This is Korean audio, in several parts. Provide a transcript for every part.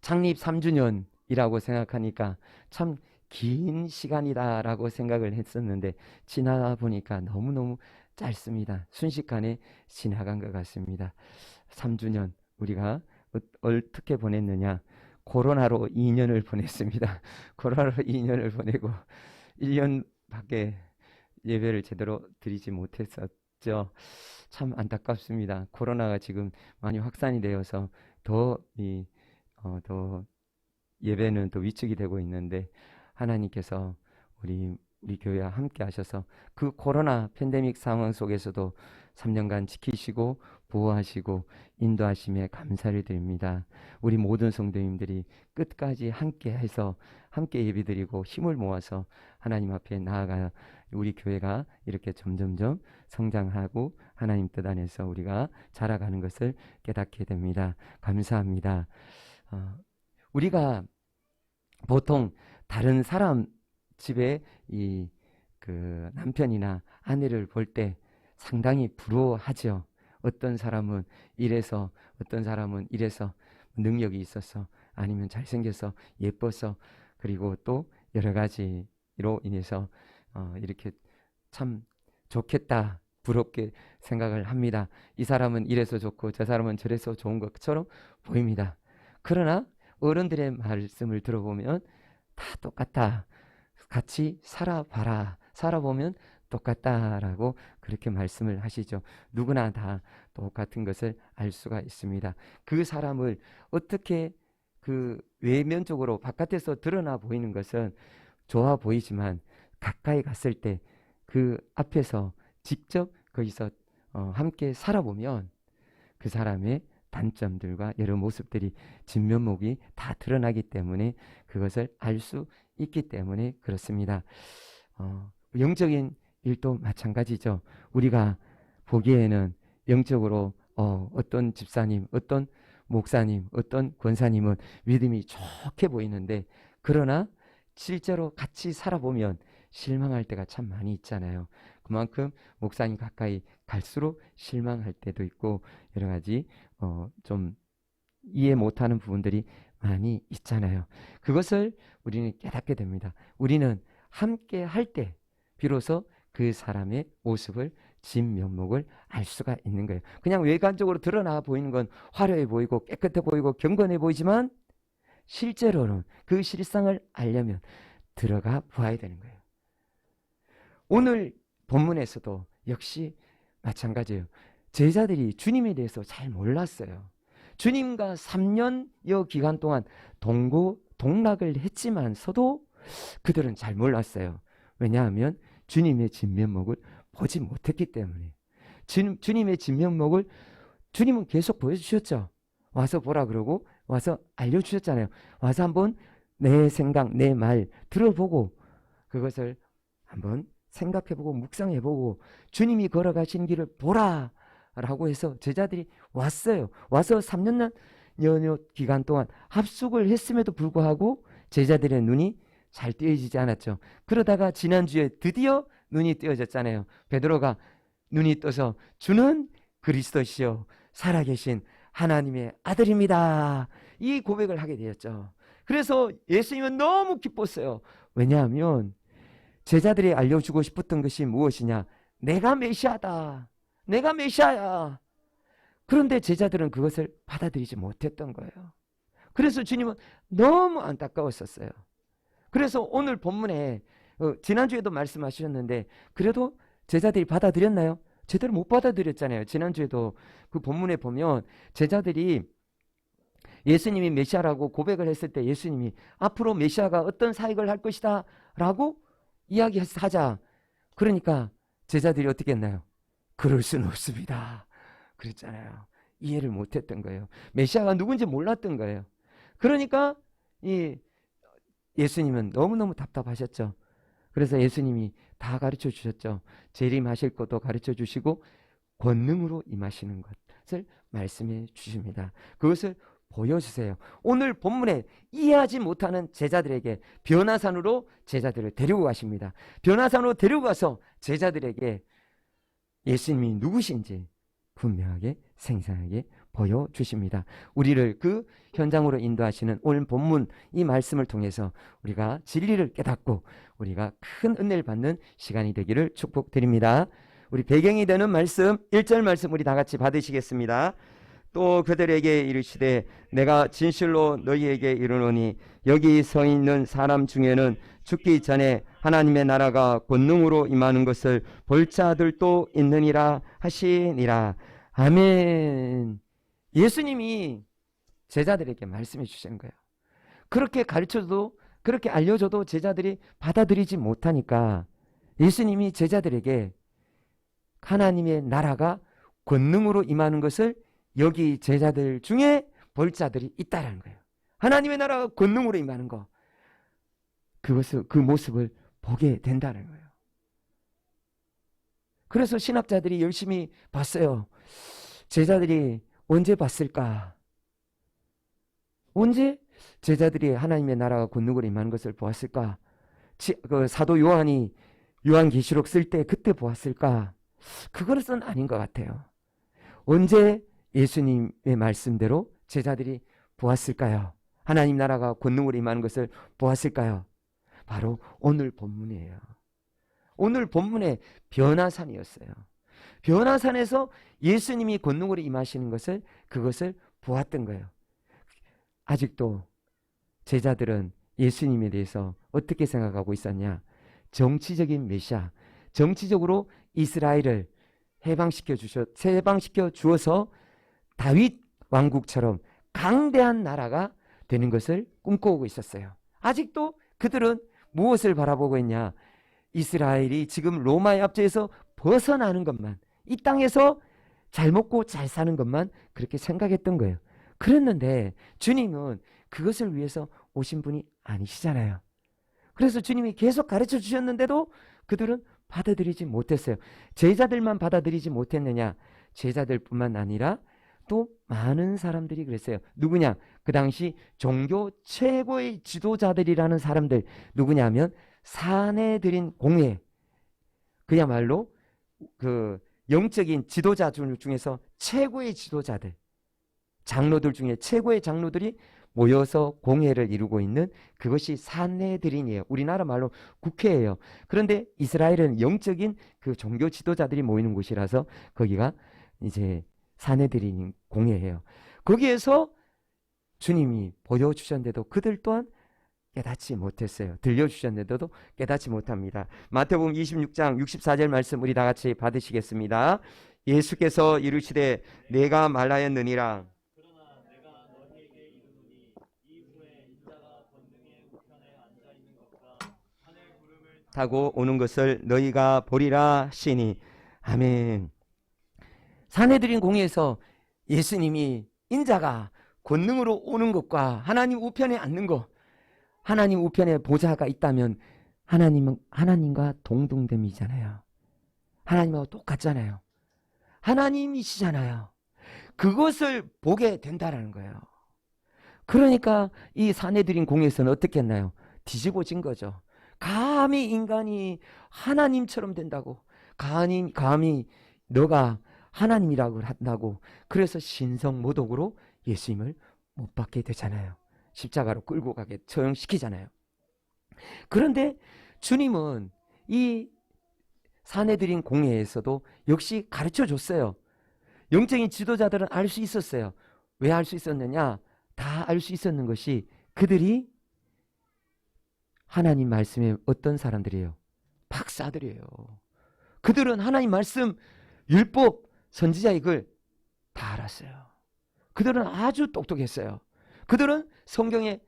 창립 3주년이라고 생각하니까 참 긴 시간이다라고 생각을 했었는데 지나다 보니까 너무너무 짧습니다. 순식간에 지나간 것 같습니다. 3주년 우리가 어떻게 보냈느냐? 코로나로 2년을 보냈습니다. 코로나로 2년을 보내고 1년밖에 예배를 제대로 드리지 못했었죠. 참 안타깝습니다. 코로나가 지금 많이 확산이 되어서 더 예배는 더 위축이 되고 있는데 하나님께서 우리 교회와 함께 하셔서 그 코로나 팬데믹 상황 속에서도 3년간 지키시고 보호하시고 인도하심에 감사를 드립니다. 우리 모든 성도님들이 끝까지 함께 해서 함께 예배드리고 힘을 모아서 하나님 앞에 나아가 우리 교회가 이렇게 점점점 성장하고 하나님 뜻 안에서 우리가 자라가는 것을 깨닫게 됩니다. 감사합니다. 우리가 보통 다른 사람 집에 그 남편이나 아내를 볼 때 상당히 부러워하죠. 어떤 사람은 이래서, 어떤 사람은 이래서 능력이 있어서, 아니면 잘생겨서, 예뻐서, 그리고 또 여러 가지로 인해서 이렇게 참 좋겠다, 부럽게 생각을 합니다. 이 사람은 이래서 좋고 저 사람은 저래서 좋은 것처럼 보입니다. 그러나 어른들의 말씀을 들어보면 다 똑같다. 같이 살아봐라. 살아보면 똑같다라고 그렇게 말씀을 하시죠. 누구나 다 똑같은 것을 알 수가 있습니다. 그 사람을 어떻게 그 외면적으로 바깥에서 드러나 보이는 것은 좋아 보이지만 가까이 갔을 때 그 앞에서 직접 거기서 함께 살아보면 그 사람의 단점들과 여러 모습들이 진면목이 다 드러나기 때문에 그것을 알 수 있기 때문에 그렇습니다. 영적인 일도 마찬가지죠. 우리가 보기에는 영적으로 어떤 집사님, 어떤 목사님, 어떤 권사님은 믿음이 좋게 보이는데 그러나 실제로 같이 살아보면 실망할 때가 참 많이 있잖아요. 그만큼 목사님 가까이 갈수록 실망할 때도 있고 여러 가지 좀 이해 못하는 부분들이 많이 있잖아요. 그것을 우리는 깨닫게 됩니다. 우리는 함께 할 때 비로소 그 사람의 모습을 진면목을 알 수가 있는 거예요. 그냥 외관적으로 드러나 보이는 건 화려해 보이고 깨끗해 보이고 경건해 보이지만 실제로는 그 실상을 알려면 들어가 보아야 되는 거예요. 오늘 본문에서도 역시 마찬가지예요. 제자들이 주님에 대해서 잘 몰랐어요. 주님과 3년여 기간 동안 동고동락을 했지만서도 그들은 잘 몰랐어요. 왜냐하면 주님의 진면목을 보지 못했기 때문에. 주님의 진면목을 주님은 계속 보여주셨죠. 와서 보라 그러고 와서 알려주셨잖아요. 와서 한번 내 생각, 내 말 들어보고 그것을 한번 생각해보고 묵상해보고 주님이 걸어가신 길을 보라 라고 해서 제자들이 왔어요. 와서 3년 연여 기간 동안 합숙을 했음에도 불구하고 제자들의 눈이 잘 띄어지지 않았죠. 그러다가 지난주에 드디어 눈이 띄어졌잖아요. 베드로가 눈이 떠서 주는 그리스도시요 살아계신 하나님의 아들입니다. 이 고백을 하게 되었죠. 그래서 예수님은 너무 기뻤어요. 왜냐하면 제자들이 알려주고 싶었던 것이 무엇이냐? 내가 메시아다. 내가 메시아야. 그런데 제자들은 그것을 받아들이지 못했던 거예요. 그래서 주님은 너무 안타까웠었어요. 그래서 오늘 본문에 지난주에도 말씀하셨는데 그래도 제자들이 받아들였나요? 제대로 못 받아들였잖아요. 지난주에도 그 본문에 보면 제자들이 예수님이 메시아라고 고백을 했을 때 예수님이 앞으로 메시아가 어떤 사역을 할 것이다 라고 이야기하자. 그러니까 제자들이 어떻게 했나요? 그럴 수는 없습니다. 그랬잖아요. 이해를 못했던 거예요. 메시아가 누군지 몰랐던 거예요. 그러니까 예수님은 너무너무 답답하셨죠. 그래서 예수님이 다 가르쳐 주셨죠. 재림하실 것도 가르쳐 주시고 권능으로 임하시는 것을 말씀해 주십니다. 그것을 보여주세요. 오늘 본문에 이해하지 못하는 제자들에게 변화산으로 제자들을 데리고 가십니다. 변화산으로 데리고 가서 제자들에게 예수님이 누구신지 분명하게 생생하게 보여주십니다. 우리를 그 현장으로 인도하시는 오늘 본문 이 말씀을 통해서 우리가 진리를 깨닫고 우리가 큰 은혜를 받는 시간이 되기를 축복드립니다. 우리 배경이 되는 말씀 1절 말씀 우리 다 같이 받으시겠습니다. 또 그들에게 이르시되 내가 진실로 너희에게 이르노니 여기 서 있는 사람 중에는 죽기 전에 하나님의 나라가 권능으로 임하는 것을 볼 자들도 있느니라 하시니라. 아멘. 예수님이 제자들에게 말씀해 주시는 거예요. 그렇게 가르쳐도 그렇게 알려줘도 제자들이 받아들이지 못하니까 예수님이 제자들에게 하나님의 나라가 권능으로 임하는 것을 여기 제자들 중에 볼 자들이 있다라는 거예요. 하나님의 나라가 권능으로 임하는 거, 그 모습을 보게 된다는 거예요. 그래서 신학자들이 열심히 봤어요. 제자들이 언제 봤을까? 언제 제자들이 하나님의 나라가 권능으로 임하는 것을 보았을까? 그 사도 요한이 요한계시록 쓸 때 그때 보았을까? 그것은 아닌 것 같아요. 언제 예수님의 말씀대로 제자들이 보았을까요? 하나님 나라가 권능으로 임하는 것을 보았을까요? 바로 오늘 본문이에요. 오늘 본문의 변화산이었어요. 변화산에서 예수님이 권능으로 임하시는 것을 그것을 보았던 거예요. 아직도 제자들은 예수님에 대해서 어떻게 생각하고 있었냐? 정치적인 메시아, 정치적으로 이스라엘을 해방시켜 주어서 다윗 왕국처럼 강대한 나라가 되는 것을 꿈꿔오고 있었어요. 아직도 그들은 무엇을 바라보고 있냐? 이스라엘이 지금 로마의 압제에서 벗어나는 것만, 이 땅에서 잘 먹고 잘 사는 것만 그렇게 생각했던 거예요. 그랬는데 주님은 그것을 위해서 오신 분이 아니시잖아요. 그래서 주님이 계속 가르쳐 주셨는데도 그들은 받아들이지 못했어요. 제자들만 받아들이지 못했느냐? 제자들뿐만 아니라 또 많은 사람들이 그랬어요. 누구냐? 그 당시 종교 최고의 지도자들이라는 사람들, 누구냐면 사내들인 공회, 그야말로 그 영적인 지도자들 중에서 최고의 지도자들, 장로들 중에 최고의 장로들이 모여서 공회를 이루고 있는 그것이 산헤드린이에요. 우리나라 말로 국회예요. 그런데 이스라엘은 영적인 그 종교 지도자들이 모이는 곳이라서 거기가 이제 산헤드린 공회예요. 거기에서 주님이 보여주셨는데도 그들 또한 깨닫지 못했어요. 들려주셨는데도 깨닫지 못합니다. 마태복음 26장 64절 말씀 우리 다 같이 받으시겠습니다. 예수께서 이르시되 내가 말하였느니라. 그러나 내가 너희에게 이르노니 이후에 인자가 권능의 우편에 앉아 있는 것과 하늘 구름을 타고 오는 것을 너희가 보리라 하시니. 아멘. 산헤드린 공회에서 예수님이 인자가 권능으로 오는 것과 하나님 우편에 앉는 것, 하나님 우편에 보좌가 있다면 하나님과 동등됨이잖아요. 하나님하고 똑같잖아요. 하나님이시잖아요. 그것을 보게 된다라는 거예요. 그러니까 이 산헤드린 공회에서는 어떻게 했나요? 뒤집어진 거죠. 감히 인간이 하나님처럼 된다고, 감히 너가 하나님이라고 한다고, 그래서 신성모독으로 예수님을 못 받게 되잖아요. 십자가로 끌고 가게 처형시키잖아요. 그런데 주님은 이 산헤드린 공회에서도 역시 가르쳐 줬어요. 영적인 지도자들은 알 수 있었어요. 왜 알 수 있었느냐? 다 알 수 있었는 것이 그들이 하나님 말씀에 어떤 사람들이에요? 박사들이에요. 그들은 하나님 말씀, 율법, 선지자 이걸 다 알았어요. 그들은 아주 똑똑했어요. 그들은 성경의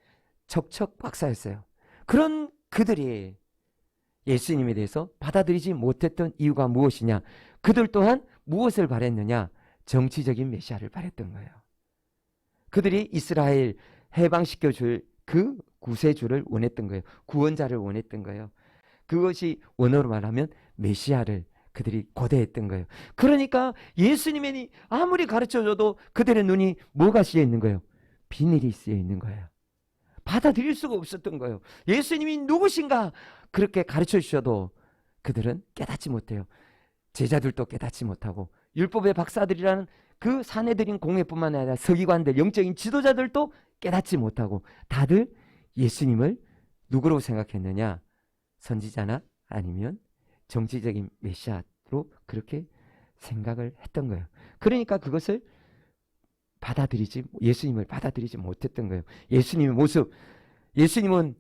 척척 박사였어요. 그런 그들이 예수님에 대해서 받아들이지 못했던 이유가 무엇이냐? 그들 또한 무엇을 바랬느냐? 정치적인 메시아를 바랬던 거예요. 그들이 이스라엘 해방시켜줄 그 구세주를 원했던 거예요. 구원자를 원했던 거예요. 그것이 원어로 말하면 메시아를 그들이 고대했던 거예요. 그러니까 예수님이 아무리 가르쳐줘도 그들의 눈이 뭐가 씌여 있는 거예요? 비늘이 씌여 있는 거예요. 받아들일 수가 없었던 거예요. 예수님이 누구신가 그렇게 가르쳐 주셔도 그들은 깨닫지 못해요. 제자들도 깨닫지 못하고 율법의 박사들이라는 그 사내들인 공회뿐만 아니라 서기관들, 영적인 지도자들도 깨닫지 못하고 다들 예수님을 누구로 생각했느냐? 선지자나 아니면 정치적인 메시아로 그렇게 생각을 했던 거예요. 그러니까 그것을 예수님을 받아들이지 못했던 거예요. 예수님의 모습, 예수님은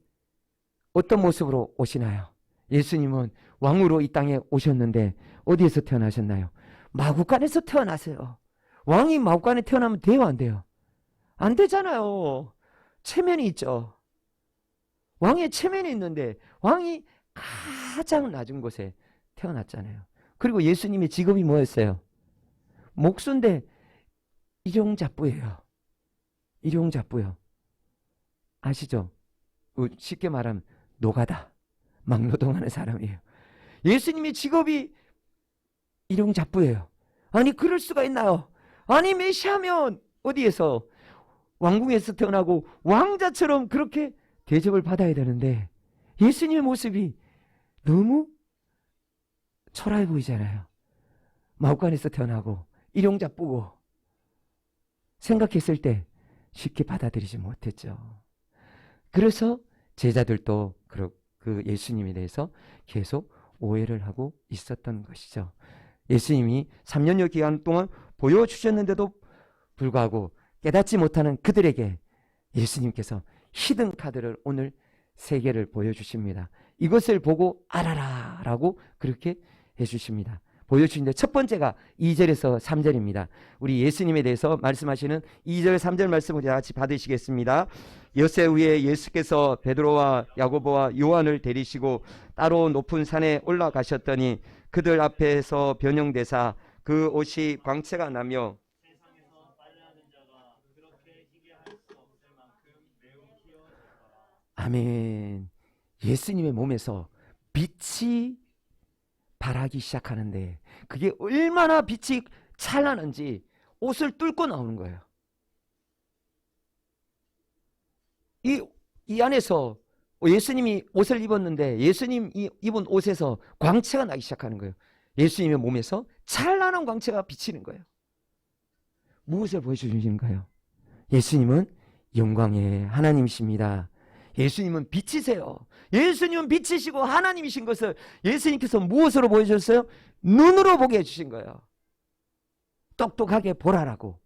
어떤 모습으로 오시나요? 예수님은 왕으로 이 땅에 오셨는데 어디에서 태어나셨나요? 마구간에서 태어나세요. 왕이 마구간에 태어나면 돼요, 안 돼요? 안 되잖아요. 체면이 있죠. 왕의 체면이 있는데 왕이 가장 낮은 곳에 태어났잖아요. 그리고 예수님의 직업이 뭐였어요? 목수인데 일용잡부예요. 일용잡부요. 아시죠? 쉽게 말하면 노가다, 막노동하는 사람이에요. 예수님의 직업이 일용잡부예요. 아니 그럴 수가 있나요? 아니 메시아면 어디에서? 왕궁에서 태어나고 왕자처럼 그렇게 대접을 받아야 되는데 예수님의 모습이 너무 초라해 보이잖아요. 마구간에서 태어나고 일용잡부고 생각했을 때 쉽게 받아들이지 못했죠. 그래서 제자들도 그 예수님에 대해서 계속 오해를 하고 있었던 것이죠. 예수님이 3년여 기간 동안 보여주셨는데도 불구하고 깨닫지 못하는 그들에게 예수님께서 히든 카드를 오늘 3개를 보여주십니다. 이것을 보고 알아라 라고 그렇게 해주십니다. 보여주시는데 첫 번째가 2절에서 3절입니다. 우리 예수님에 대해서 말씀하시는 2절 3절 말씀을 같이 받으시겠습니다. 엿새 후에 예수께서 베드로와 야고보와 요한을 데리시고 따로 높은 산에 올라가셨더니 그들 앞에서 변형되사 그 옷이 광채가 나며 세상에서 빨래하는 자가 그렇게 희게 할 수 없을 만큼 매우 희어졌더라. 아멘. 예수님의 몸에서 빛이 발하기 시작하는데 그게 얼마나 빛이 찬란한지 옷을 뚫고 나오는 거예요. 이 안에서 예수님이 옷을 입었는데 예수님 입은 옷에서 광채가 나기 시작하는 거예요. 예수님의 몸에서 찬란한 광채가 비치는 거예요. 무엇을 보여주시는가요? 예수님은 영광의 하나님이십니다. 예수님은 빛이세요. 예수님은 빛이시고 하나님이신 것을 예수님께서 무엇으로 보여주셨어요? 눈으로 보게 해주신 거예요. 똑똑하게 보라라고.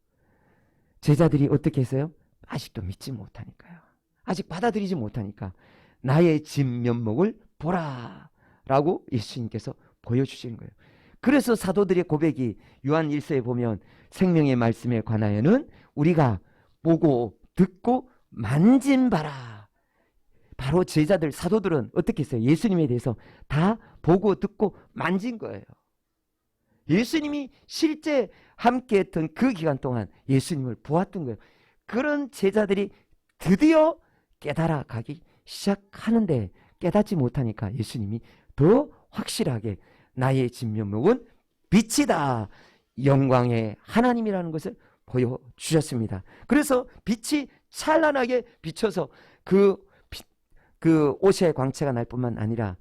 제자들이 어떻게 했어요? 아직도 믿지 못하니까요. 아직 받아들이지 못하니까 나의 진면목을 보라라고 예수님께서 보여주시는 거예요. 그래서 사도들의 고백이 요한 1서에 보면 생명의 말씀에 관하여는 우리가 보고 듣고 만진 바라. 바로 제자들, 사도들은 어떻게 했어요? 예수님에 대해서 다 보고 듣고 만진 거예요. 예수님이 실제 함께 했던 그 기간 동안 예수님을 보았던 거예요. 그런 제자들이 드디어 깨달아 가기 시작하는데 깨닫지 못하니까 예수님이 더 확실하게 나의 진면목은 빛이다. 영광의 하나님이라는 것을 보여주셨습니다. 그래서 빛이 찬란하게 비춰서 그 옷의 광채가 날 뿐만 아니라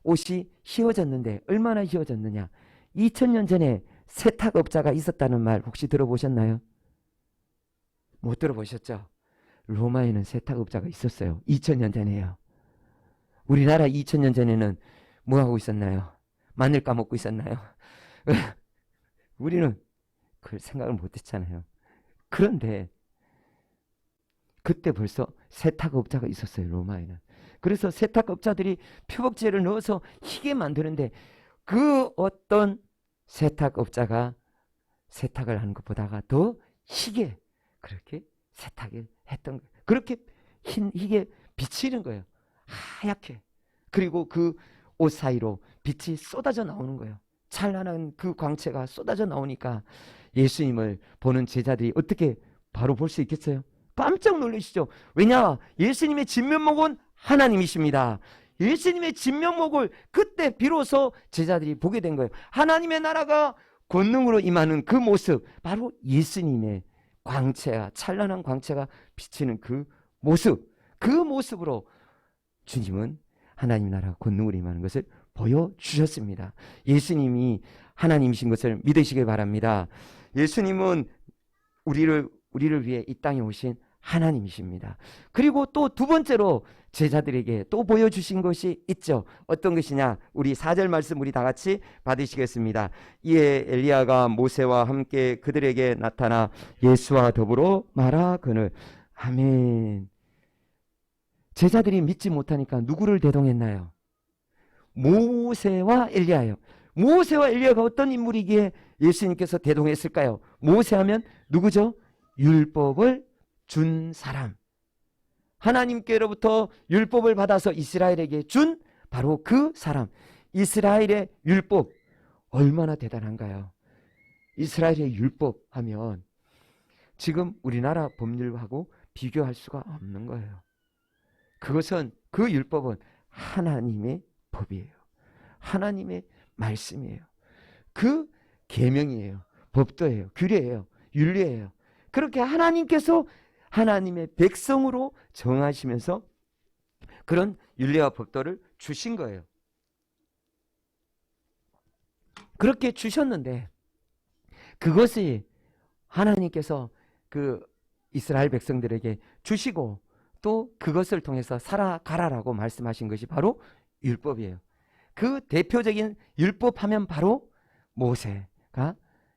옷이 휘어졌는데 얼마나 휘어졌느냐. 2000년 전에 세탁업자가 있었다는 말 혹시 들어보셨나요? 못 들어보셨죠? 로마에는 세탁업자가 있었어요. 2000년 전에요. 우리나라 2000년 전에는 뭐 하고 있었나요? 마늘 까먹고 있었나요? 우리는 그걸 생각을 못했잖아요. 그런데 그때 벌써 세탁업자가 있었어요. 로마에는. 그래서 세탁업자들이 표복제를 넣어서 희게 만드는데 그 어떤 세탁업자가 세탁을 하는 것보다가 더 희게 그렇게 세탁을 했던 거예요. 그렇게 희게 비치는 거예요. 하얗게. 그리고 그 옷 사이로 빛이 쏟아져 나오는 거예요. 찬란한 그 광채가 쏟아져 나오니까 예수님을 보는 제자들이 어떻게 바로 볼 수 있겠어요? 깜짝 놀라시죠? 왜냐? 예수님의 진면목은 하나님이십니다. 예수님의 진면목을 그때 비로소 제자들이 보게 된 거예요. 하나님의 나라가 권능으로 임하는 그 모습, 바로 예수님의 광채가, 찬란한 광채가 비치는 그 모습, 그 모습으로 주님은 하나님 나라 권능으로 임하는 것을 보여주셨습니다. 예수님이 하나님이신 것을 믿으시길 바랍니다. 예수님은 우리를 위해 이 땅에 오신 하나님이십니다. 그리고 또 두 번째로 제자들에게 또 보여주신 것이 있죠. 어떤 것이냐? 우리 4절 말씀 우리 다 같이 받으시겠습니다. 이에 엘리야가 모세와 함께 그들에게 나타나 예수와 더불어 말하거늘. 아멘. 제자들이 믿지 못하니까 누구를 대동했나요? 모세와 엘리야예요. 모세와 엘리야가 어떤 인물이기에 예수님께서 대동했을까요? 모세하면 누구죠? 율법을 준 사람. 하나님께로부터 율법을 받아서 이스라엘에게 준 바로 그 사람. 이스라엘의 율법 얼마나 대단한가요? 이스라엘의 율법 하면 지금 우리나라 법률하고 비교할 수가 없는 거예요. 그것은 그 율법은 하나님의 법이에요. 하나님의 말씀이에요. 그 계명이에요. 법도예요. 규례예요. 윤리예요. 그렇게 하나님께서 하나님의 백성으로 정하시면서 그런 윤리와 법도를 주신 거예요. 그렇게 주셨는데 그것이 하나님께서 그 이스라엘 백성들에게 주시고 또 그것을 통해서 살아가라라고 말씀하신 것이 바로 율법이에요. 그 대표적인 율법하면 바로 모세가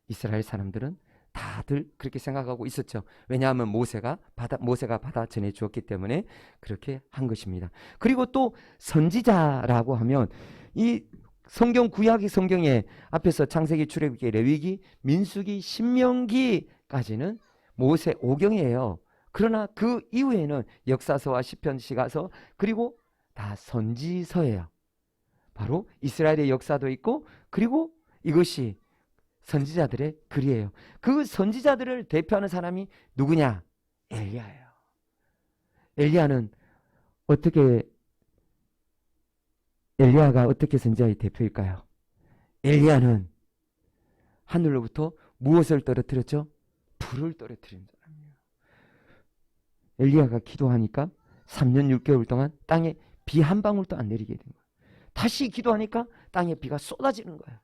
이스라엘 사람들은 다들 그렇게 생각하고 있었죠. 왜냐하면 모세가 받아 전해 주었기 때문에 그렇게 한 것입니다. 그리고 또 선지자라고 하면 이 성경 구약의 성경에 앞에서 창세기, 출애굽기, 레위기, 민수기, 신명기까지는 모세 오경이에요. 그러나 그 이후에는 역사서와 시편, 시가서 그리고 다 선지서예요. 바로 이스라엘의 역사도 있고 그리고 이것이 선지자들의 글이에요. 그 선지자들을 대표하는 사람이 누구냐? 엘리야예요. 엘리야가 어떻게 선지자의 대표일까요? 엘리야는 하늘로부터 무엇을 떨어뜨렸죠? 불을 떨어뜨린 사람이에요. 엘리야가 기도하니까 3년 6개월 동안 땅에 비 한 방울도 안 내리게 된 거예요. 다시 기도하니까 땅에 비가 쏟아지는 거예요.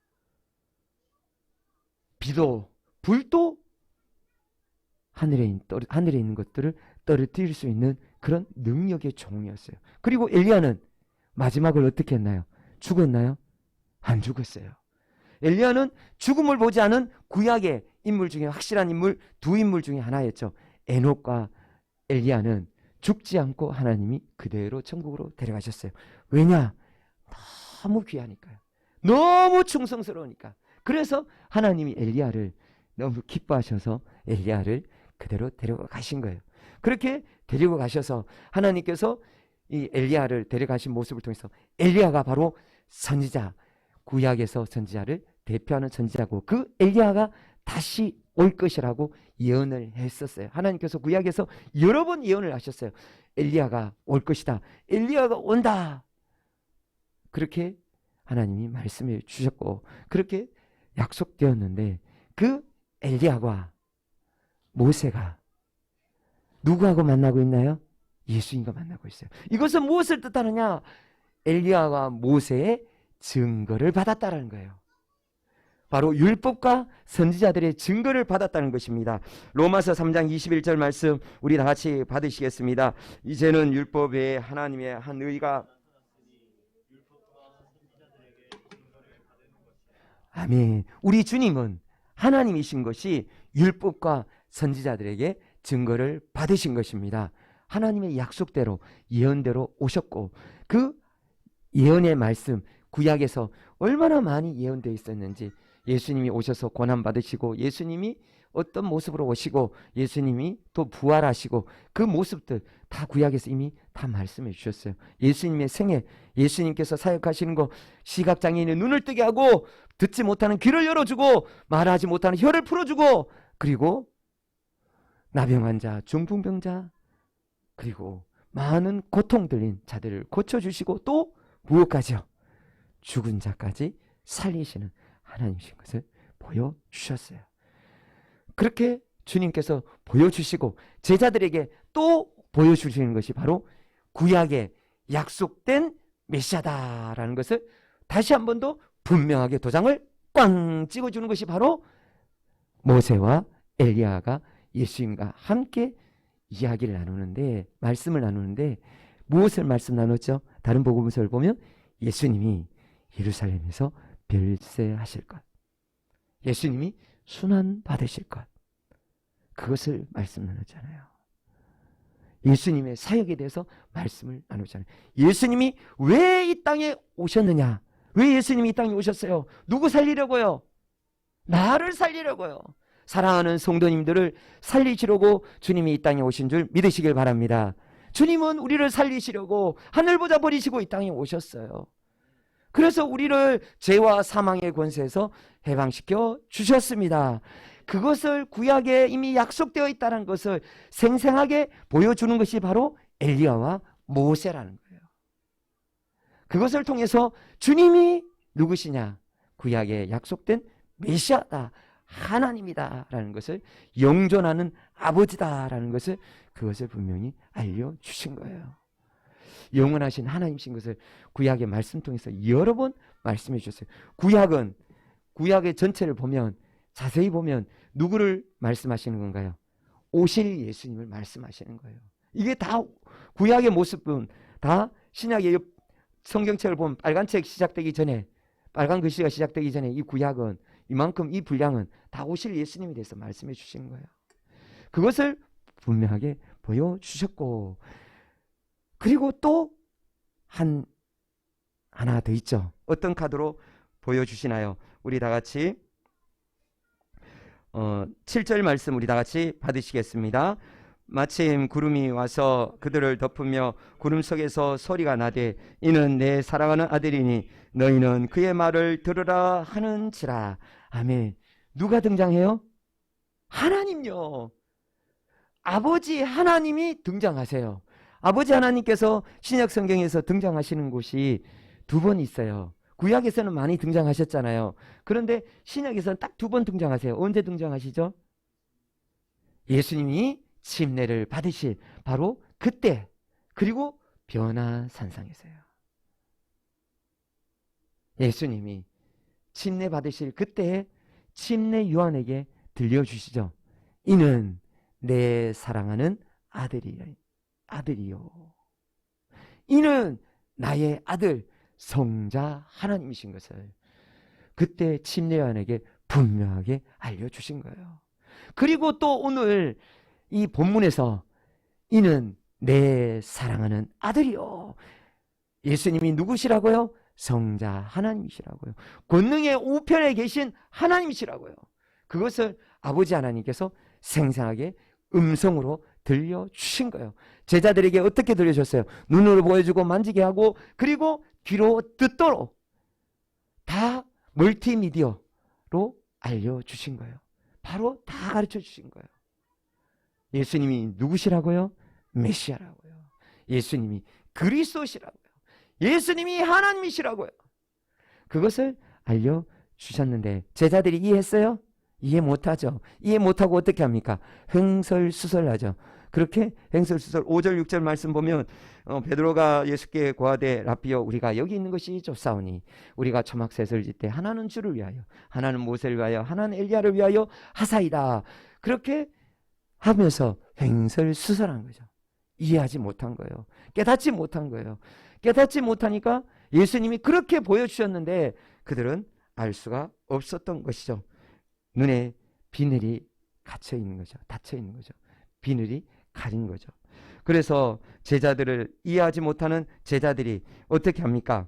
비도 불도 하늘에 있는 것들을 떨어뜨릴 수 있는 그런 능력의 종이었어요. 그리고 엘리야는 마지막을 어떻게 했나요? 죽었나요? 안 죽었어요. 엘리야는 죽음을 보지 않은 구약의 인물 중에 확실한 인물 두 인물 중에 하나였죠. 에녹과 엘리야는 죽지 않고 하나님이 그대로 천국으로 데려가셨어요. 왜냐? 너무 귀하니까요. 너무 충성스러우니까. 그래서 하나님이 엘리야를 너무 기뻐하셔서 엘리야를 그대로 데려가신 거예요. 그렇게 데리고 가셔서 하나님께서 이 엘리야를 데려가신 모습을 통해서 엘리야가 바로 선지자, 구약에서 선지자를 대표하는 선지자고 그 엘리야가 다시 올 것이라고 예언을 했었어요. 하나님께서 구약에서 여러 번 예언을 하셨어요. 엘리야가 올 것이다. 엘리야가 온다. 그렇게 하나님이 말씀해 주셨고 그렇게 약속되었는데 그 엘리야와 모세가 누구하고 만나고 있나요? 예수님과 만나고 있어요. 이것은 무엇을 뜻하느냐? 엘리야와 모세의 증거를 받았다는 거예요. 바로 율법과 선지자들의 증거를 받았다는 것입니다. 로마서 3장 21절 말씀 우리 다 같이 받으시겠습니다. 이제는 율법 외에 하나님의 한 의가 아멘. 우리 주님은 하나님이신 것이 율법과 선지자들에게 증거를 받으신 것입니다. 하나님의 약속대로 예언대로 오셨고 그 예언의 말씀 구약에서 얼마나 많이 예언되어 있었는지 예수님이 오셔서 고난받으시고 예수님이 어떤 모습으로 오시고 예수님이 또 부활하시고 그 모습들 다 구약에서 이미 다 말씀해 주셨어요. 예수님의 생애, 예수님께서 사역하시는 거 시각장애인의 눈을 뜨게 하고 듣지 못하는 귀를 열어주고 말하지 못하는 혀를 풀어주고 그리고 나병 환자, 중풍병자 그리고 많은 고통 들린 자들을 고쳐주시고 또 무엇까지요? 죽은 자까지 살리시는 하나님이신 것을 보여주셨어요. 그렇게 주님께서 보여주시고 제자들에게 또 보여주시는 것이 바로 구약의 약속된 메시아다라는 것을 다시 한 번 더 분명하게 도장을 꽝 찍어주는 것이 바로 모세와 엘리야가 예수님과 함께 이야기를 나누는데, 말씀을 나누는데 무엇을 말씀 나눴죠? 다른 복음서를 보면 예수님이 예루살렘에서 별세하실 것, 예수님이 순환 받으실 것, 그것을 말씀 나눴잖아요. 예수님의 사역에 대해서 말씀을 나누잖아요. 예수님이 왜 이 땅에 오셨느냐? 왜 예수님이 이 땅에 오셨어요? 누구 살리려고요? 나를 살리려고요. 사랑하는 성도님들을 살리시려고 주님이 이 땅에 오신 줄 믿으시길 바랍니다. 주님은 우리를 살리시려고 하늘보다 버리시고 이 땅에 오셨어요. 그래서 우리를 죄와 사망의 권세에서 해방시켜 주셨습니다. 그것을 구약에 이미 약속되어 있다는 것을 생생하게 보여주는 것이 바로 엘리야와 모세라는 거예요. 그것을 통해서 주님이 누구시냐? 구약에 약속된 메시아다, 하나님이다라는 것을, 영존하는 아버지다라는 것을, 그것을 분명히 알려주신 거예요. 영원하신 하나님이신 것을 구약의 말씀 통해서 여러 번 말씀해 주셨어요. 구약의 전체를 보면, 자세히 보면 누구를 말씀하시는 건가요? 오실 예수님을 말씀하시는 거예요. 이게 다 구약의 모습은 다 신약의 성경책을 보면 빨간 책 시작되기 전에, 빨간 글씨가 시작되기 전에 이 구약은, 이만큼 이 분량은 다 오실 예수님에 대해서 말씀해 주신 거예요. 그것을 분명하게 보여주셨고, 그리고 또 하나 더 있죠. 어떤 카드로 보여주시나요? 우리 다 같이 7절 말씀 우리 다 같이 받으시겠습니다. 마침 구름이 와서 그들을 덮으며 구름 속에서 소리가 나되 이는 내 사랑하는 아들이니 너희는 그의 말을 들으라 하는지라. 아멘. 누가 등장해요? 하나님요. 아버지 하나님이 등장하세요. 아버지 하나님께서 신약 성경에서 등장하시는 곳이 두 번 있어요. 구약에서는 많이 등장하셨잖아요. 그런데 신약에서는 딱 두 번 등장하세요. 언제 등장하시죠? 예수님이 침례를 받으실 바로 그때, 그리고 변화산상에서요. 예수님이 침례 받으실 그때에 침례 요한에게 들려주시죠. 이는 내 사랑하는 아들이요. 이는 나의 아들, 성자 하나님이신 것을 그때 침례 요한에게 분명하게 알려주신 거예요. 그리고 또 오늘 이 본문에서 이는 내 사랑하는 아들이요. 예수님이 누구시라고요? 성자 하나님이시라고요. 권능의 우편에 계신 하나님이시라고요. 그것을 아버지 하나님께서 생생하게 음성으로 들려주신 거예요. 제자들에게 어떻게 들려줬어요? 눈으로 보여주고 만지게 하고, 그리고 귀로 듣도록 다 멀티미디어로 알려주신 거예요. 바로 다 가르쳐 주신 거예요. 예수님이 누구시라고요? 메시아라고요. 예수님이 그리스도시라고요. 예수님이 하나님이시라고요. 그것을 알려주셨는데 제자들이 이해했어요? 이해 못하죠. 이해 못하고 어떻게 합니까? 횡설수설하죠. 그렇게 횡설수설 5절 6절 말씀 보면 베드로가 예수께 고하되 라삐여 우리가 여기 있는 것이 좋사오니 우리가 초막셋을 짓되 하나는 주를 위하여 하나는 모세를 위하여 하나는 엘리야를 위하여 하사이다. 그렇게 하면서 횡설수설한 거죠. 이해하지 못한 거예요. 깨닫지 못한 거예요. 깨닫지 못하니까 예수님이 그렇게 보여주셨는데 그들은 알 수가 없었던 것이죠. 눈에 비늘이 갇혀 있는 거죠. 닫혀 있는 거죠. 비늘이 가린 거죠. 그래서 제자들을 이해하지 못하는 제자들이 어떻게 합니까?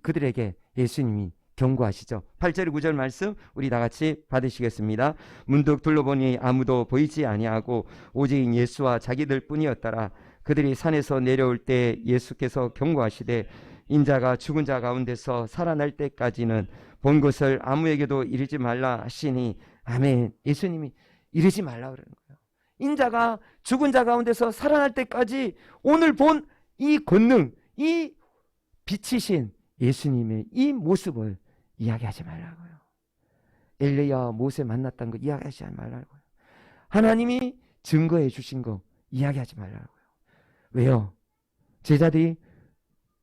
그들에게 예수님이 경고하시죠. 8절 9절 말씀 우리 다 같이 받으시겠습니다. 문득 둘러보니 아무도 보이지 아니하고 오직 예수와 자기들 뿐이었더라. 그들이 산에서 내려올 때 예수께서 경고하시되 인자가 죽은 자 가운데서 살아날 때까지는 본 것을 아무에게도 이르지 말라 하시니 아멘. 예수님이 이르지 말라 그러는 거예요. 인자가 죽은 자 가운데서 살아날 때까지 오늘 본 이 권능, 이 빛이신 예수님의 이 모습을 이야기하지 말라고요. 엘리야와 모세 만났다는 거 이야기하지 말라고요. 하나님이 증거해 주신 거 이야기하지 말라고요. 왜요? 제자들이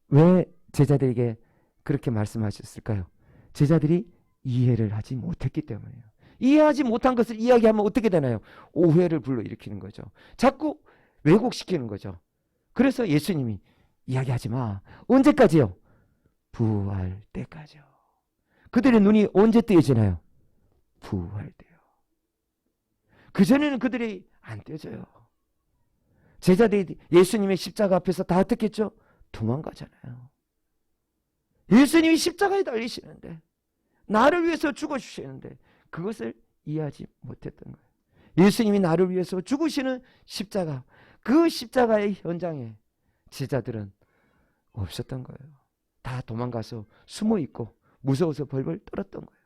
왜 제자들에게 그렇게 말씀하셨을까요? 제자들이 이해를 하지 못했기 때문이에요. 이해하지 못한 것을 이야기하면 어떻게 되나요? 오해를 불러일으키는 거죠. 자꾸 왜곡시키는 거죠. 그래서 예수님이 이야기하지 마. 언제까지요? 부활 때까지요. 그들의 눈이 언제 뜨여지나요? 부활 때요. 그전에는 그들이 안 뜨여져요. 제자들이 예수님의 십자가 앞에서 다 어떻겠죠? 도망가잖아요. 예수님이 십자가에 달리시는데, 나를 위해서 죽어주시는데 그것을 이해하지 못했던 거예요. 예수님이 나를 위해서 죽으시는 십자가, 그 십자가의 현장에 제자들은 없었던 거예요. 다 도망가서 숨어있고 무서워서 벌벌 떨었던 거예요.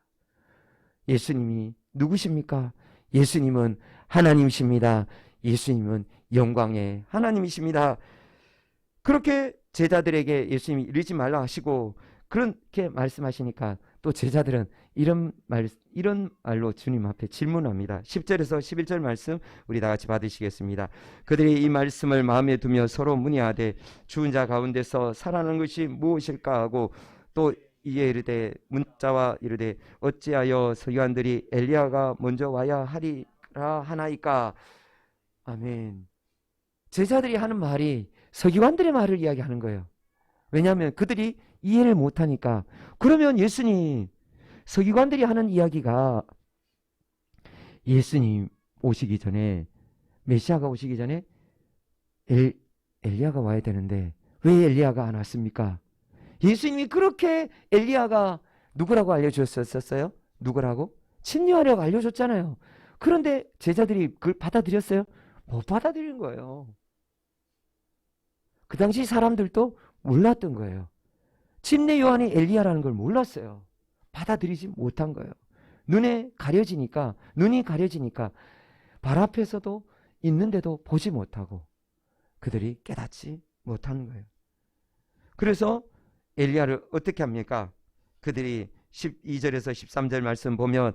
예수님이 누구십니까? 예수님은 하나님이십니다. 예수님은 영광의 하나님이십니다. 그렇게 제자들에게 예수님이 이러지 말라 하시고 그렇게 말씀하시니까 또 제자들은 이런 말로 주님 앞에 질문합니다. 10절에서 11절 말씀 우리 다 같이 받으시겠습니다. 그들이 이 말씀을 마음에 두며 서로 문의하되 죽은 자 가운데서 살아난 것이 무엇일까 하고 또 이에 이르되 문자와 이르되 어찌하여 서기관들이 엘리야가 먼저 와야 하리라 하나이까. 아멘. 제자들이 하는 말이 서기관들의 말을 이야기하는 거예요. 왜냐하면 그들이 이해를 못하니까. 그러면 예수님, 서기관들이 하는 이야기가 예수님 오시기 전에, 메시아가 오시기 전에 엘리야가 와야 되는데 왜 엘리야가 안 왔습니까? 예수님이 그렇게 엘리야가 누구라고 알려주셨었어요? 누구라고? 침례하려고 알려줬잖아요. 그런데 제자들이 그걸 받아들였어요? 못 받아들인 거예요. 그 당시 사람들도 몰랐던 거예요. 침례 요한이 엘리야라는 걸 몰랐어요. 받아들이지 못한 거예요. 눈이 가려지니까 발 앞에서도 있는데도 보지 못하고 그들이 깨닫지 못하는 거예요. 그래서 엘리야를 어떻게 합니까? 그들이 12절에서 13절 말씀 보면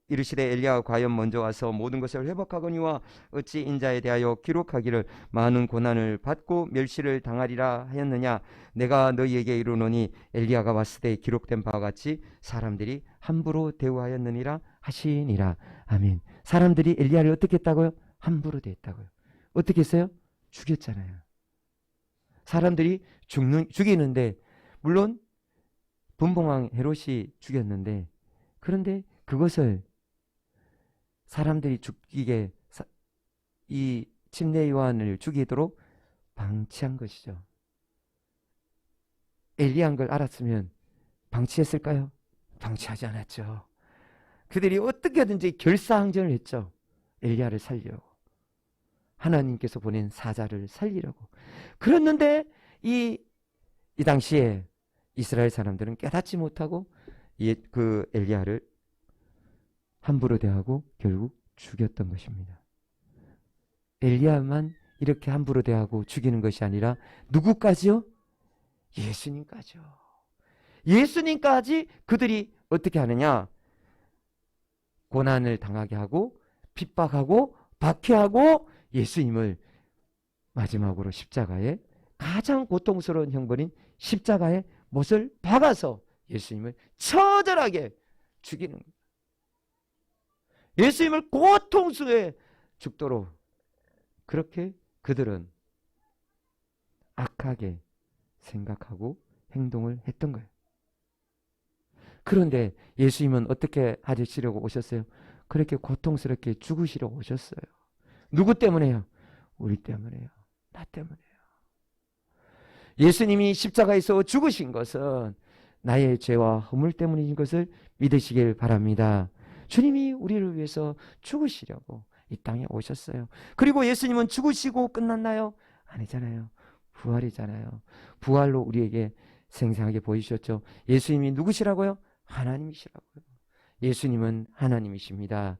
이르시되 엘리야가 과연 먼저 와서 모든 것을 회복하거니와 어찌 인자에 대하여 기록하기를 많은 고난을 받고 멸시를 당하리라 하였느냐. 내가 너희에게 이르노니 엘리야가 왔을 때 기록된 바와 같이 사람들이 함부로 대우하였느니라 하시니라. 아멘. 사람들이 엘리야를 어떻게 했다고요? 함부로 대했다고요. 어떻게 했어요? 죽였잖아요. 사람들이 죽이는데 물론 분봉왕 헤롯이 죽였는데 그런데 그것을 사람들이 죽이게 이 침례 요한을 죽이도록 방치한 것이죠. 엘리야인 걸 알았으면 방치했을까요? 방치하지 않았죠. 그들이 어떻게든지 결사항전을 했죠. 엘리야를 살리려고. 하나님께서 보낸 사자를 살리려고. 그랬는데 이 당시에 이스라엘 사람들은 깨닫지 못하고 그 엘리야를 함부로 대하고 결국 죽였던 것입니다. 엘리야만 이렇게 함부로 대하고 죽이는 것이 아니라 누구까지요? 예수님까지요. 예수님까지 그들이 어떻게 하느냐? 고난을 당하게 하고 핍박하고 박해하고 예수님을 마지막으로 십자가에 가장 고통스러운 형벌인 십자가에 못을 박아서 예수님을 처절하게 죽이는 거예요. 예수님을 고통스레 죽도록 그렇게 그들은 악하게 생각하고 행동을 했던 거예요. 그런데 예수님은 어떻게 하시려고 오셨어요? 그렇게 고통스럽게 죽으시려고 오셨어요. 누구 때문에요? 우리 때문에요. 나 때문에요. 예수님이 십자가에서 죽으신 것은 나의 죄와 허물 때문인 것을 믿으시길 바랍니다. 주님이 우리를 위해서 죽으시려고 이 땅에 오셨어요. 그리고 예수님은 죽으시고 끝났나요? 아니잖아요. 부활이잖아요. 부활로 우리에게 생생하게 보이셨죠. 예수님이 누구시라고요? 하나님이시라고요. 예수님은 하나님이십니다.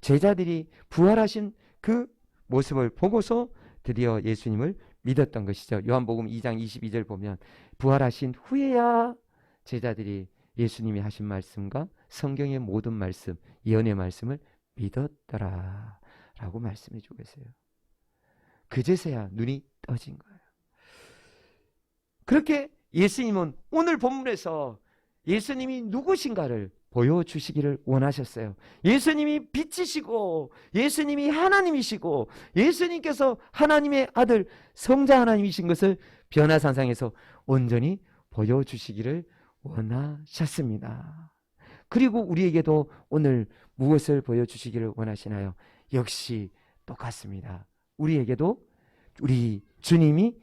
제자들이 부활하신 그 모습을 보고서 드디어 예수님을 믿었던 것이죠. 요한복음 2장 22절 보면 부활하신 후에야 제자들이 예수님이 하신 말씀과 성경의 모든 말씀, 예언의 말씀을 믿었더라 라고 말씀해 주고 계세요. 그제서야 눈이 떠진 거예요. 그렇게 예수님은 오늘 본문에서 예수님이 누구신가를 보여주시기를 원하셨어요. 예수님이 빛이시고 예수님이 하나님이시고 예수님께서 하나님의 아들 성자 하나님이신 것을 변화산상에서 온전히 보여주시기를 원하셨습니다. 그리고 우리에게도 오늘 무엇을 보여주시기를 원하시나요? 역시 똑같습니다. 우리에게도 우리 주님이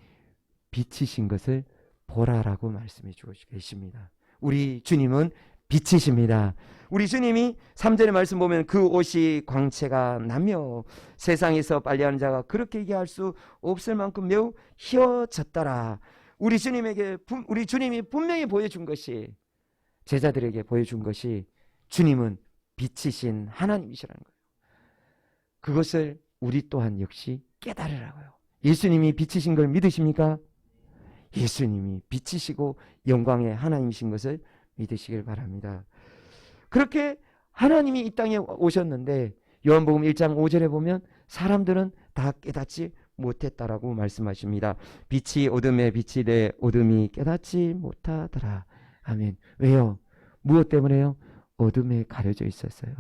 빛이신 것을 보라라고 말씀해 주고 계십니다. 우리 주님은 빛이십니다. 우리 주님이 3절의 말씀 보면 그 옷이 광채가 나며 세상에서 빨래하는 자가 그렇게 얘기할 수 없을 만큼 매우 희어졌더라. 우리 주님이 분명히 보여준 것이, 제자들에게 보여준 것이 주님은 빛이신 하나님이시라는 거예요. 그것을 우리 또한 역시 깨달으라고요. 예수님이 빛이신 걸 믿으십니까? 예수님이 빛이시고 영광의 하나님이신 것을 믿으시길 바랍니다. 그렇게 하나님이 이 땅에 오셨는데 요한복음 1장 5절에 보면 사람들은 다 깨닫지 못했다라고 말씀하십니다. 빛이 어둠에 빛이 돼 어둠이 깨닫지 못하더라. 아멘. 왜요? 무엇 때문에요? 어둠에 가려져 있었어요.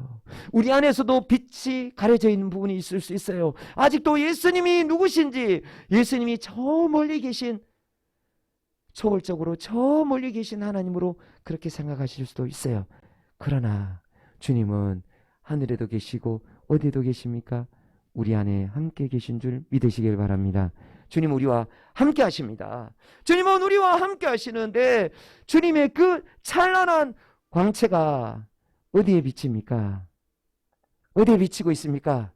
우리 안에서도 빛이 가려져 있는 부분이 있을 수 있어요. 아직도 예수님이 누구신지, 예수님이 저 멀리 계신, 초월적으로 저 멀리 계신 하나님으로 그렇게 생각하실 수도 있어요. 그러나 주님은 하늘에도 계시고 어디에도 계십니까? 우리 안에 함께 계신 줄 믿으시길 바랍니다. 주님 우리와 함께 하십니다. 주님은 우리와 함께 하시는데 주님의 그 찬란한 광채가 어디에 비칩니까? 어디에 비치고 있습니까?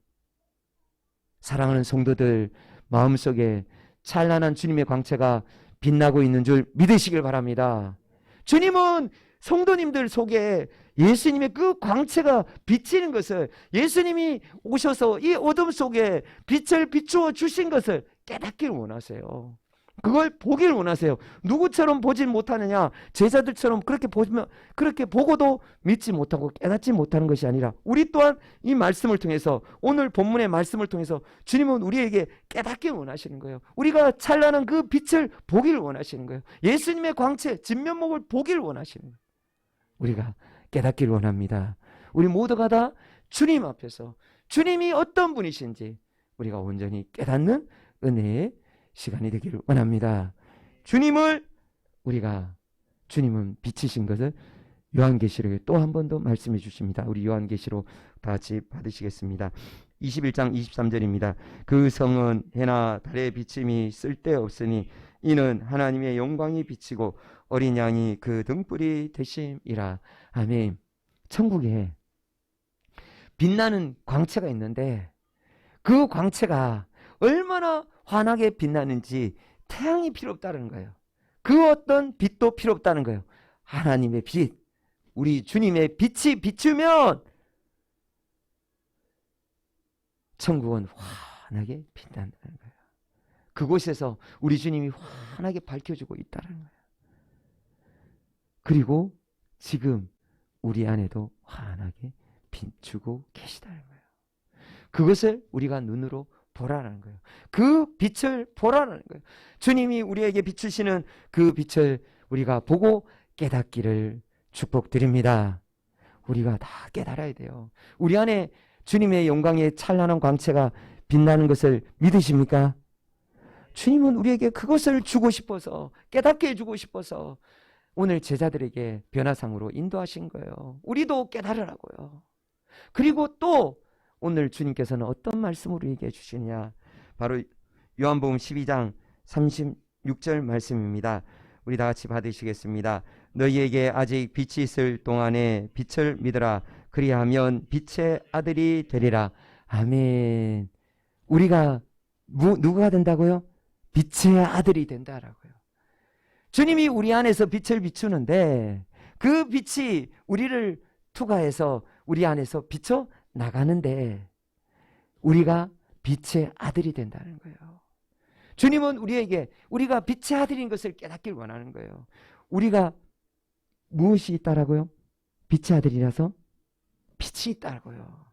사랑하는 성도들 마음속에 찬란한 주님의 광채가 빛나고 있는 줄 믿으시길 바랍니다. 주님은 성도님들 속에 예수님의 그 광채가 비치는 것을, 예수님이 오셔서 이 어둠 속에 빛을 비추어 주신 것을 깨닫길 원하세요. 그걸 보길 원하세요. 누구처럼 보질 못하느냐? 제자들처럼 그렇게 보고도 믿지 못하고 깨닫지 못하는 것이 아니라 우리 또한 이 말씀을 통해서, 오늘 본문의 말씀을 통해서 주님은 우리에게 깨닫길 원하시는 거예요. 우리가 찬란한 그 빛을 보길 원하시는 거예요. 예수님의 광채, 진면목을 보길 원하시는 거예요. 우리가 깨닫길 원합니다. 우리 모두가 다 주님 앞에서 주님이 어떤 분이신지 우리가 온전히 깨닫는 은혜의 시간이 되기를 원합니다. 주님은 빛이신 것을 요한계시록에 또 한 번 더 말씀해 주십니다. 우리 요한계시록 다 같이 받으시겠습니다. 21장 23절입니다. 그 성은 해나 달의 비침이 쓸데없으니 이는 하나님의 영광이 비치고 어린 양이 그 등불이 되심이라. 아멘. 천국에 빛나는 광채가 있는데 그 광채가 얼마나 환하게 빛나는지 태양이 필요 없다는 거예요. 그 어떤 빛도 필요 없다는 거예요. 하나님의 빛, 우리 주님의 빛이 비추면 천국은 환하게 빛난다는 거예요. 그곳에서 우리 주님이 환하게 밝혀주고 있다는 거예요. 그리고 지금 우리 안에도 환하게 비추고 계시다는 거예요. 그것을 우리가 눈으로 보라는 거예요. 그 빛을 보라는 거예요. 주님이 우리에게 비추시는 그 빛을 우리가 보고 깨닫기를 축복드립니다. 우리가 다 깨달아야 돼요. 우리 안에 주님의 영광의 찬란한 광채가 빛나는 것을 믿으십니까? 주님은 우리에게 그것을 주고 싶어서, 깨닫게 해주고 싶어서 오늘 제자들에게 변화상으로 인도하신 거예요. 우리도 깨달으라고요. 그리고 또 오늘 주님께서는 어떤 말씀으로 얘기해 주시느냐, 바로 요한복음 12장 36절 말씀입니다. 우리 다 같이 받으시겠습니다. 너희에게 아직 빛이 있을 동안에 빛을 믿으라. 그리하면 빛의 아들이 되리라. 아멘. 우리가 누구가 된다고요? 빛의 아들이 된다라고요. 주님이 우리 안에서 빛을 비추는데 그 빛이 우리를 투과해서 우리 안에서 비춰 나가는데 우리가 빛의 아들이 된다는 거예요. 주님은 우리가 빛의 아들인 것을 깨닫길 원하는 거예요. 우리가 무엇이 있다라고요? 빛의 아들이라서 빛이 있다고요.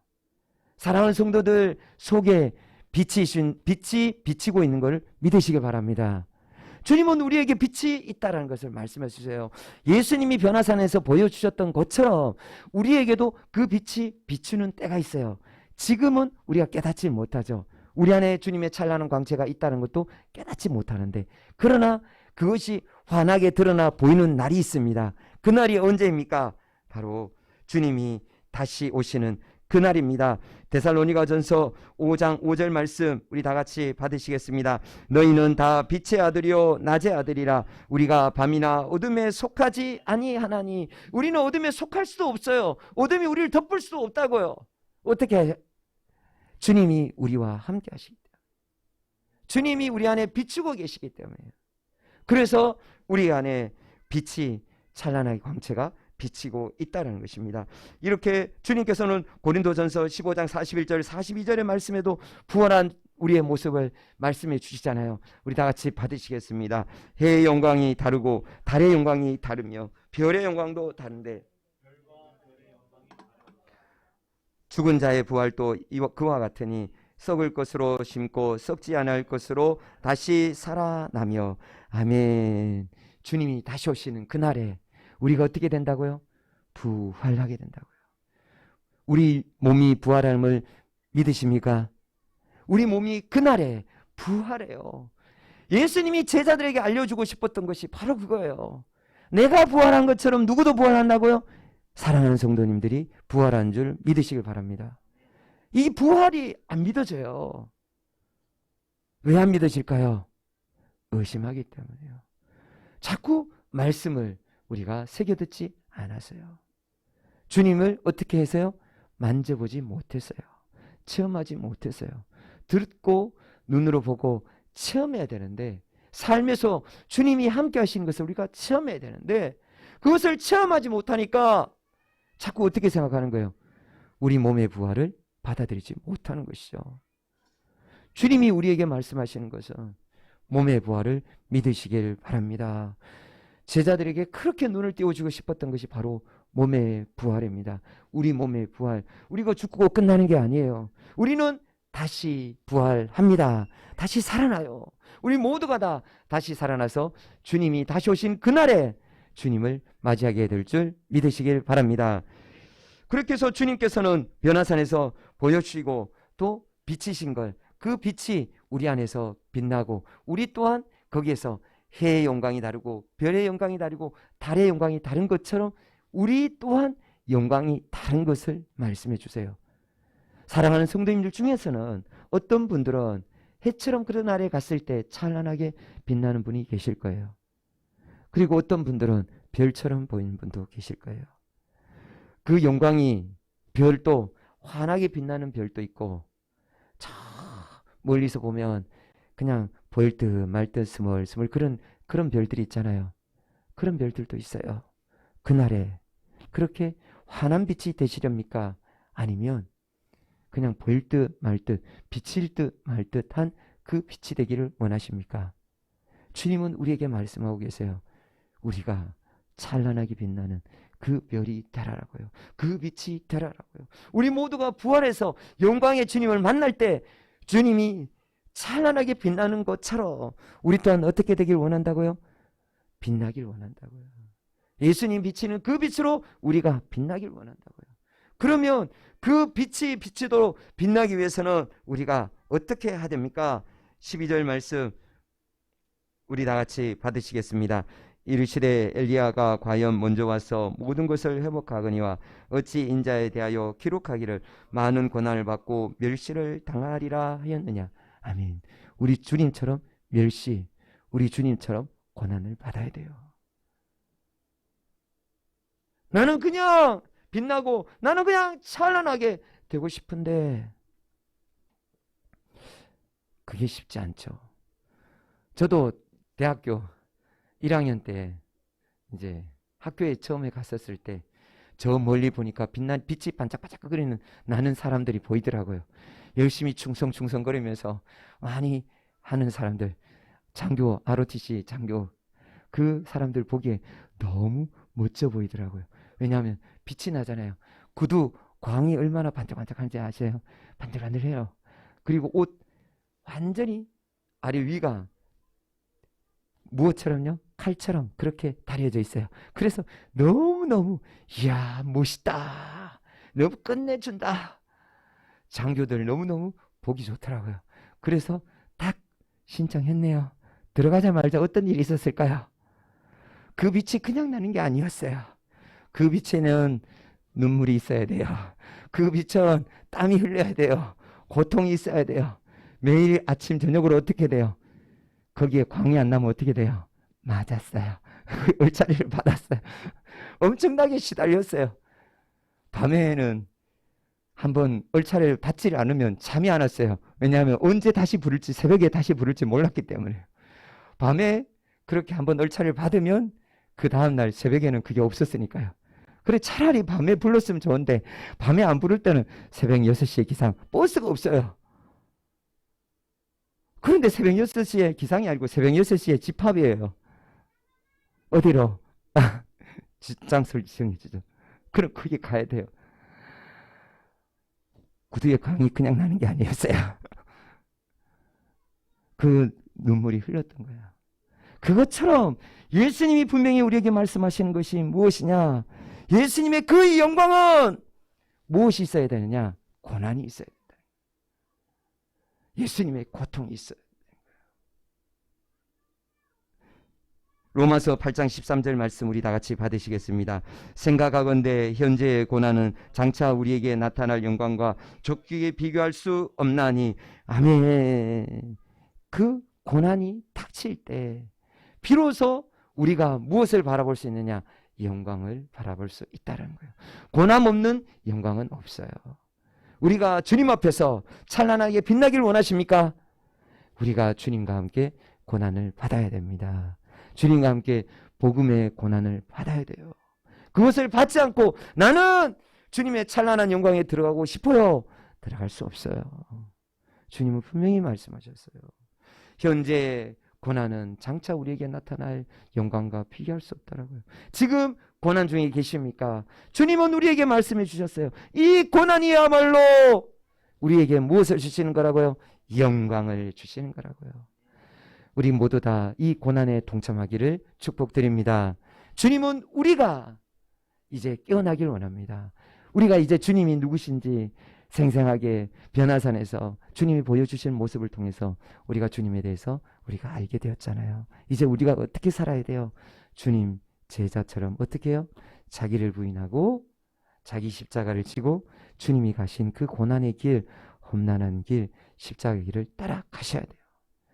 사랑하는 성도들 속에 빛이 비치고 있는 것을 믿으시기 바랍니다. 주님은 우리에게 빛이 있다는 것을 말씀해 주세요. 예수님이 변화산에서 보여주셨던 것처럼 우리에게도 그 빛이 비추는 때가 있어요. 지금은 우리가 깨닫지 못하죠. 우리 안에 주님의 찬란한 광채가 있다는 것도 깨닫지 못하는데, 그러나 그것이 환하게 드러나 보이는 날이 있습니다. 그날이 언제입니까? 바로 주님이 다시 오시는 그날입니다. 데살로니가전서 5장 5절 말씀 우리 다 같이 받으시겠습니다. 너희는 다 빛의 아들이요 낮의 아들이라. 우리가 밤이나 어둠에 속하지 아니하나니. 우리는 어둠에 속할 수도 없어요. 어둠이 우리를 덮을 수도 없다고요. 어떻게? 주님이 우리와 함께 하시기 때문에, 주님이 우리 안에 비추고 계시기 때문에, 그래서 우리 안에 빛이 찬란하게 광채가 비치고 있다는 것입니다. 이렇게 주님께서는 고린도전서 15장 41절 42절의 말씀에도 부활한 우리의 모습을 말씀해 주시잖아요. 우리 다 같이 받으시겠습니다. 해의 영광이 다르고 달의 영광이 다르며 별의 영광도 다른데 죽은 자의 부활도 그와 같으니 썩을 것으로 심고 썩지 않을 것으로 다시 살아나며. 아멘. 주님이 다시 오시는 그날에 우리가 어떻게 된다고요? 부활하게 된다고요. 우리 몸이 부활함을 믿으십니까? 우리 몸이 그날에 부활해요. 예수님이 제자들에게 알려주고 싶었던 것이 바로 그거예요. 내가 부활한 것처럼 누구도 부활한다고요? 사랑하는 성도님들이 부활한 줄 믿으시길 바랍니다. 이 부활이 안 믿어져요. 왜 안 믿어질까요? 의심하기 때문에요. 자꾸 말씀을 우리가 새겨듣지 않았어요. 주님을 어떻게 해서요? 만져보지 못했어요. 체험하지 못했어요. 듣고 눈으로 보고 체험해야 되는데, 삶에서 주님이 함께 하시는 것을 우리가 체험해야 되는데, 그것을 체험하지 못하니까 자꾸 어떻게 생각하는 거예요? 우리 몸의 부활을 받아들이지 못하는 것이죠. 주님이 우리에게 말씀하시는 것은 몸의 부활을 믿으시길 바랍니다. 제자들에게 그렇게 눈을 띄워주고 싶었던 것이 바로 몸의 부활입니다. 우리 몸의 부활, 우리가 죽고 끝나는 게 아니에요. 우리는 다시 부활합니다. 다시 살아나요. 우리 모두가 다 다시 살아나서 주님이 다시 오신 그날에 주님을 맞이하게 될 줄 믿으시길 바랍니다. 그렇게 해서 주님께서는 변화산에서 보여주시고 또 비치신 걸, 그 빛이 우리 안에서 빛나고, 우리 또한 거기에서 해의 영광이 다르고 별의 영광이 다르고 달의 영광이 다른 것처럼 우리 또한 영광이 다른 것을 말씀해 주세요. 사랑하는 성도님들 중에서는 어떤 분들은 해처럼 그런 날에 갔을 때 찬란하게 빛나는 분이 계실 거예요. 그리고 어떤 분들은 별처럼 보이는 분도 계실 거예요. 그 영광이, 별도 환하게 빛나는 별도 있고, 저 멀리서 보면 그냥 보일 듯 말 듯 스멀스멀 그런 별들이 있잖아요. 그런 별들도 있어요. 그날에 그렇게 환한 빛이 되시렵니까? 아니면 그냥 보일 듯 말 듯 비칠 듯 말 듯한 그 빛이 되기를 원하십니까? 주님은 우리에게 말씀하고 계세요. 우리가 찬란하게 빛나는 그 별이 되라라고요. 그 빛이 되라라고요. 우리 모두가 부활해서 영광의 주님을 만날 때 주님이 찬란하게 빛나는 것처럼 우리 또한 어떻게 되길 원한다고요? 빛나길 원한다고요. 예수님 비치는 그 빛으로 우리가 빛나길 원한다고요. 그러면 그 빛이 비치도록 빛나기 위해서는 우리가 어떻게 해야 됩니까? 12절 말씀 우리 다 같이 받으시겠습니다. 이르시되 엘리야가 과연 먼저 와서 모든 것을 회복하거니와 어찌 인자에 대하여 기록하기를 많은 고난을 받고 멸시를 당하리라 하였느냐. 아멘. 우리 주님처럼 멸시, 우리 주님처럼 고난을 받아야 돼요. 나는 그냥 빛나고 나는 그냥 찬란하게 되고 싶은데 그게 쉽지 않죠. 저도 대학교 1학년 때 이제 학교에 처음에 갔었을 때 저 멀리 보니까 빛이 반짝반짝거리는 나는 사람들이 보이더라고요. 열심히 충성충성거리면서 많이 하는 사람들, 장교, ROTC 장교, 그 사람들 보기에 너무 멋져 보이더라고요. 왜냐하면 빛이 나잖아요. 구두 광이 얼마나 반짝반짝한지 아세요? 반들반들해요. 그리고 옷 완전히 아래 위가 무엇처럼요? 칼처럼 그렇게 다려져 있어요. 그래서 너무너무 이야 멋있다, 너무 끝내준다, 장교들 너무너무 보기 좋더라고요. 그래서 딱 신청했네요. 들어가자마자 어떤 일이 있었을까요? 그 빛이 그냥 나는 게 아니었어요. 그 빛에는 눈물이 있어야 돼요. 그 빛은 땀이 흘려야 돼요. 고통이 있어야 돼요. 매일 아침 저녁으로 어떻게 돼요? 거기에 광이 안 나면 어떻게 돼요? 맞았어요. 을차리를 받았어요. 엄청나게 시달렸어요. 밤에는 한번 을차리를 받지 않으면 잠이 안 왔어요. 왜냐하면 언제 다시 부를지, 새벽에 다시 부를지 몰랐기 때문에. 밤에 그렇게 한번 을차리를 받으면 그 다음날 새벽에는 그게 없었으니까요. 그래 차라리 밤에 불렀으면 좋은데 밤에 안 부를 때는 새벽 6시에 기상, 버스가 없어요. 그런데 새벽 6시에 기상이 아니고 새벽 6시에 집합이에요. 어디로? 장소를 지정해주죠. 그럼 거기 가야 돼요. 구두에 광이 그냥 나는 게 아니었어요. 그 눈물이 흘렀던 거야. 그것처럼 예수님이 분명히 우리에게 말씀하시는 것이 무엇이냐? 예수님의 그 영광은 무엇이 있어야 되느냐? 고난이 있어야 된다. 예수님의 고통이 있어야 된다. 로마서 8장 13절 말씀 우리 다 같이 받으시겠습니다. 생각하건대 현재의 고난은 장차 우리에게 나타날 영광과 족기에 비교할 수 없나니. 아멘. 그 고난이 닥칠 때 비로소 우리가 무엇을 바라볼 수 있느냐? 영광을 바라볼 수 있다는 거예요. 고난 없는 영광은 없어요. 우리가 주님 앞에서 찬란하게 빛나길 원하십니까? 우리가 주님과 함께 고난을 받아야 됩니다. 주님과 함께 복음의 고난을 받아야 돼요. 그것을 받지 않고 나는 주님의 찬란한 영광에 들어가고 싶어요. 들어갈 수 없어요. 주님은 분명히 말씀하셨어요. 현재 고난은 장차 우리에게 나타날 영광과 비교할 수 없다라고요. 지금 고난 중에 계십니까? 주님은 우리에게 말씀해 주셨어요. 이 고난이야말로 우리에게 무엇을 주시는 거라고요? 영광을 주시는 거라고요. 우리 모두 다 이 고난에 동참하기를 축복드립니다. 주님은 우리가 이제 깨어나길 원합니다. 우리가 이제 주님이 누구신지 생생하게 변화산에서 주님이 보여주신 모습을 통해서 우리가 주님에 대해서 우리가 알게 되었잖아요. 이제 우리가 어떻게 살아야 돼요? 주님 제자처럼 어떻게 해요? 자기를 부인하고 자기 십자가를 지고 주님이 가신 그 고난의 길, 험난한 길, 십자가의 길을 따라가셔야 돼요.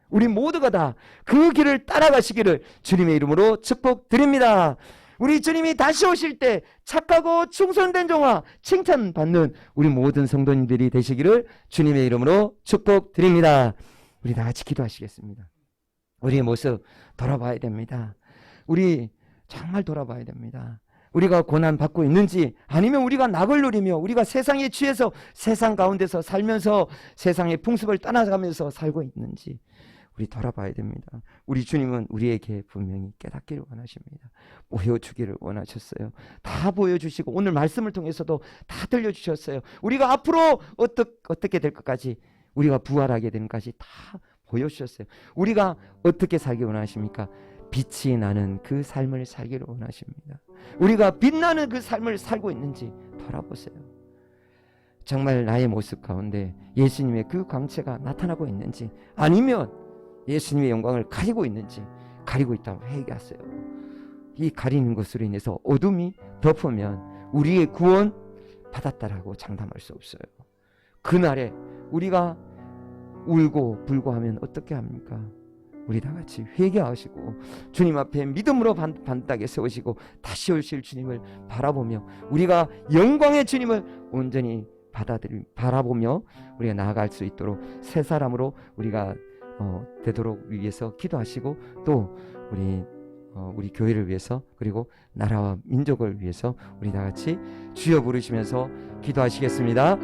우리 모두가 다 그 길을 따라가시기를 주님의 이름으로 축복드립니다. 우리 주님이 다시 오실 때 착하고 충성된 종아 칭찬받는 우리 모든 성도님들이 되시기를 주님의 이름으로 축복드립니다. 우리 다 같이 기도하시겠습니다. 우리의 모습 돌아봐야 됩니다. 우리 정말 돌아봐야 됩니다. 우리가 고난 받고 있는지, 아니면 우리가 낙을 누리며 우리가 세상에 취해서 세상 가운데서 살면서 세상의 풍습을 따라가면서 살고 있는지 우리 돌아봐야 됩니다. 우리 주님은 우리에게 분명히 깨닫기를 원하십니다. 보여주기를 원하셨어요. 다 보여주시고 오늘 말씀을 통해서도 다 들려주셨어요. 우리가 앞으로 어떻게 될 것까지, 우리가 부활하게 되는 것까지 다 보여주셨어요. 우리가 어떻게 살기 원하십니까? 빛이 나는 그 삶을 살기를 원하십니다. 우리가 빛나는 그 삶을 살고 있는지 돌아보세요. 정말 나의 모습 가운데 예수님의 그 광채가 나타나고 있는지, 아니면 예수님의 영광을 가리고 있는지, 가리고 있다고 회개하세요. 이 가리는 것으로 인해서 어둠이 덮으면 우리의 구원 받았다라고 장담할 수 없어요. 그날에 우리가 울고 불고 하면 어떻게 합니까? 우리 다 같이 회개하시고 주님 앞에 믿음으로 반듯하게 세우시고 다시 오실 주님을 바라보며 우리가 영광의 주님을 온전히 바라보며 우리가 나아갈 수 있도록 새 사람으로 우리가 되도록 위해서 기도하시고, 또 우리 교회를 위해서, 그리고 나라와 민족을 위해서 우리 다 같이 주여 부르시면서 기도하시겠습니다.